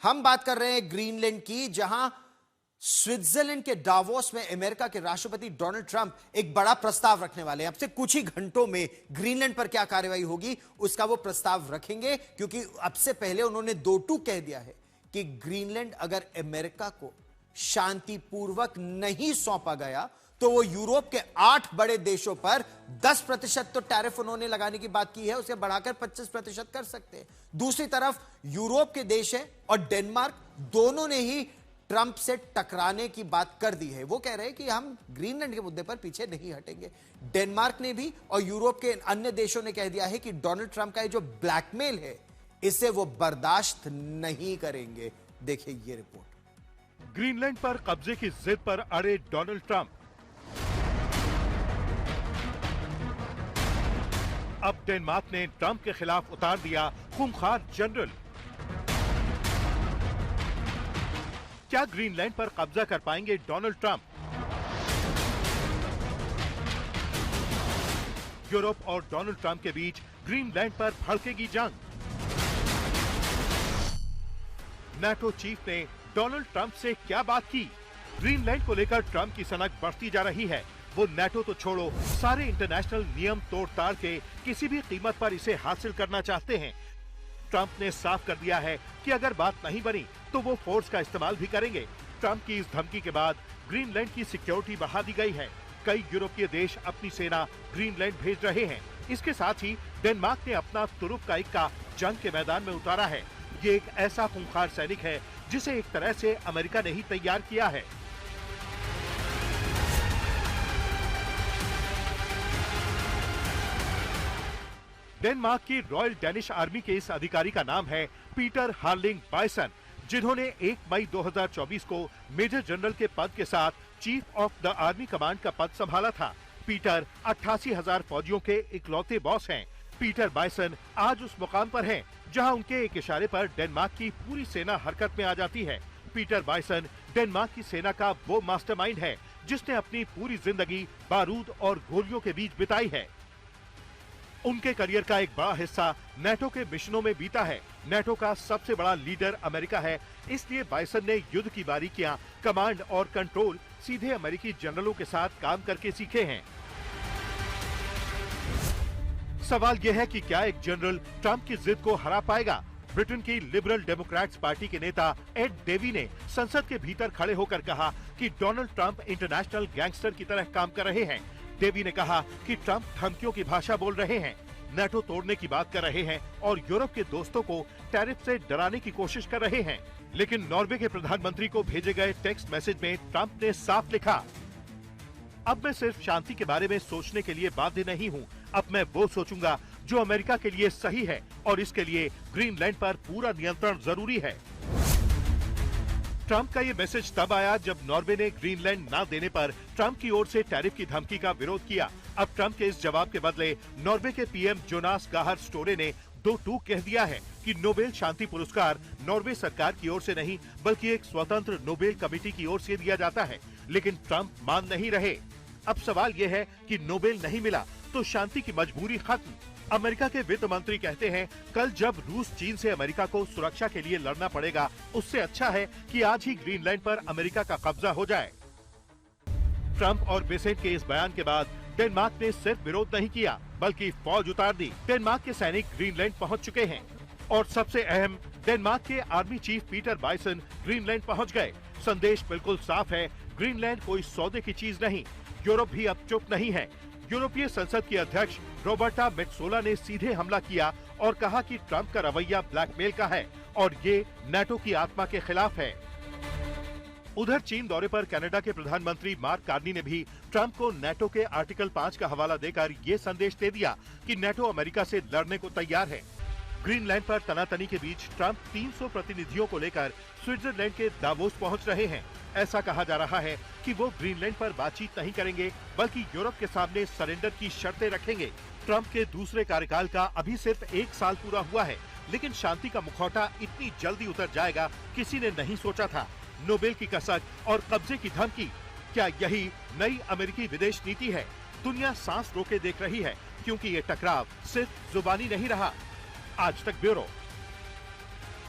हम बात कर रहे हैं ग्रीनलैंड की, जहां स्विट्जरलैंड के डावोस में अमेरिका के राष्ट्रपति डोनाल्ड ट्रंप एक बड़ा प्रस्ताव रखने वाले हैं। अब से कुछ ही घंटों में ग्रीनलैंड पर क्या कार्रवाई होगी उसका वो प्रस्ताव रखेंगे, क्योंकि अब से पहले उन्होंने दो टूक कह दिया है कि ग्रीनलैंड अगर अमेरिका को शांतिपूर्वक नहीं सौंपा गया तो वो यूरोप के 8 बड़े देशों पर 10% तो टैरिफ उन्होंने लगाने की बात की है, उसे बढ़ाकर 25% कर सकते हैं। दूसरी तरफ यूरोप के देश हैं और डेनमार्क, दोनों ने ही ट्रंप से टकराने की बात कर दी है। वो कह रहे हैं कि हम ग्रीनलैंड के मुद्दे पर पीछे नहीं हटेंगे। डेनमार्क ने भी और यूरोप के अन्य देशों ने कह दिया है कि डोनाल्ड ट्रंप का ये जो ब्लैकमेल है इसे वो बर्दाश्त नहीं करेंगे। देखिए ये रिपोर्ट। ग्रीनलैंड पर कब्जे की जिद पर अड़े डोनाल्ड ट्रंप। अब डेनमार्क ने ट्रंप के खिलाफ उतार दिया खूंखार जनरल। क्या ग्रीनलैंड पर कब्जा कर पाएंगे डोनाल्ड ट्रंप? यूरोप और डोनाल्ड ट्रंप के बीच ग्रीनलैंड पर भड़केगी जंग। नाटो चीफ ने डोनाल्ड ट्रंप से क्या बात की? ग्रीनलैंड को लेकर ट्रंप की सनक बढ़ती जा रही है। वो नाटो तो छोड़ो, सारे इंटरनेशनल नियम तोड़ ताड़ के किसी भी कीमत पर इसे हासिल करना चाहते हैं। ट्रंप ने साफ कर दिया है कि अगर बात नहीं बनी तो वो फोर्स का इस्तेमाल भी करेंगे। ट्रंप की इस धमकी के बाद ग्रीनलैंड की सिक्योरिटी बढ़ा दी गई है। कई यूरोपीय देश अपनी सेना ग्रीनलैंड भेज रहे हैं। इसके साथ ही डेनमार्क ने अपना तुरुप का इक्का जंग के मैदान में उतारा है। ये एक ऐसा खूंखार सैनिक है जिसे एक तरह से अमेरिका ने ही तैयार किया है। डेनमार्क की रॉयल डेनिश आर्मी के इस अधिकारी का नाम है पीटर हार्लिंग बायसन, जिन्होंने 1 मई 2024 को मेजर जनरल के पद के साथ chief of the army command का पद संभाला था। पीटर 88,000 फौजियों के इकलौते बॉस हैं। पीटर बायसन आज उस मुकाम पर हैं जहां उनके एक इशारे पर डेनमार्क की पूरी सेना हरकत में आ जाती है। पीटर बायसन डेनमार्क की सेना का वो मास्टरमाइंड है जिसने अपनी पूरी जिंदगी बारूद और गोलियों के बीच बिताई है। उनके करियर का एक बड़ा हिस्सा नाटो के मिशनों में बीता है। नाटो का सबसे बड़ा लीडर अमेरिका है, इसलिए बायसन ने युद्ध की बारीकियां, कमांड और कंट्रोल सीधे अमेरिकी जनरलों के साथ काम करके सीखे हैं। सवाल यह है कि क्या एक जनरल ट्रंप की जिद को हरा पाएगा? ब्रिटेन की लिबरल डेमोक्रेट्स पार्टी के नेता एड डेवी ने संसद के भीतर खड़े होकर कहा कि डोनाल्ड ट्रंप इंटरनेशनल गैंगस्टर की तरह काम कर रहे हैं। डेवी ने कहा कि ट्रंप धमकियों की भाषा बोल रहे हैं, नाटो तोड़ने की बात कर रहे हैं और यूरोप के दोस्तों को टैरिफ से डराने की कोशिश कर रहे हैं। लेकिन नॉर्वे के प्रधानमंत्री को भेजे गए टेक्स्ट मैसेज में ट्रंप ने साफ लिखा, अब मैं सिर्फ शांति के बारे में सोचने के लिए बाध्य नहीं हूँ, अब मैं वो सोचूंगा जो अमेरिका के लिए सही है और इसके लिए ग्रीनलैंड पर पूरा नियंत्रण जरूरी है। ट्रंप का ये मैसेज तब आया जब नॉर्वे ने ग्रीनलैंड न देने पर ट्रंप की ओर से टैरिफ की धमकी का विरोध किया। अब ट्रंप के इस जवाब के बदले नॉर्वे के पीएम जोनास गाहर स्टोरे ने दो टूक कह दिया है कि नोबेल शांति पुरस्कार नॉर्वे सरकार की ओर से नहीं बल्कि एक स्वतंत्र नोबेल कमेटी की ओर से दिया जाता है। लेकिन ट्रंप मान नहीं रहे। अब सवाल यह है कि नोबेल नहीं मिला तो शांति की मजबूरी खत्म। अमेरिका के वित्त मंत्री कहते हैं, कल जब रूस चीन से अमेरिका को सुरक्षा के लिए लड़ना पड़ेगा, उससे अच्छा है कि आज ही ग्रीनलैंड पर अमेरिका का कब्जा हो जाए। ट्रंप और बेसेंट के इस बयान के बाद डेनमार्क ने सिर्फ विरोध नहीं किया बल्कि फौज उतार दी। डेनमार्क के सैनिक ग्रीनलैंड पहुंच चुके हैं और सबसे अहम, डेनमार्क के army chief Peter bison Greenland पहुंच गए। संदेश बिल्कुल साफ है, ग्रीनलैंड कोई सौदे की चीज नहीं। यूरोप भी अब चुप नहीं है। यूरोपीय संसद की अध्यक्ष रॉबर्टा मेट्सोला ने सीधे हमला किया और कहा कि ट्रंप का रवैया ब्लैकमेल का है और ये नाटो की आत्मा के खिलाफ है। उधर चीन दौरे पर कनाडा के प्रधानमंत्री मार्क कार्नी ने भी ट्रंप को नाटो के आर्टिकल 5 का हवाला देकर ये संदेश दे दिया कि नाटो अमेरिका से लड़ने को तैयार है। ग्रीनलैंड पर तनातनी के बीच ट्रंप 300 प्रतिनिधियों को लेकर स्विट्जरलैंड के दावोस पहुंच रहे हैं। ऐसा कहा जा रहा है कि वो ग्रीनलैंड पर बातचीत नहीं करेंगे बल्कि यूरोप के सामने सरेंडर की शर्तें रखेंगे। ट्रंप के दूसरे कार्यकाल का अभी सिर्फ 1 साल पूरा हुआ है, लेकिन शांति का मुखौटा इतनी जल्दी उतर जाएगा किसी ने नहीं सोचा था। नोबेल की कसक और कब्जे की धमकी, क्या यही नई अमेरिकी विदेश नीति है? दुनिया सांस रोके देख रही है क्योंकि ये टकराव सिर्फ जुबानी नहीं रहा। आज तक ब्यूरो।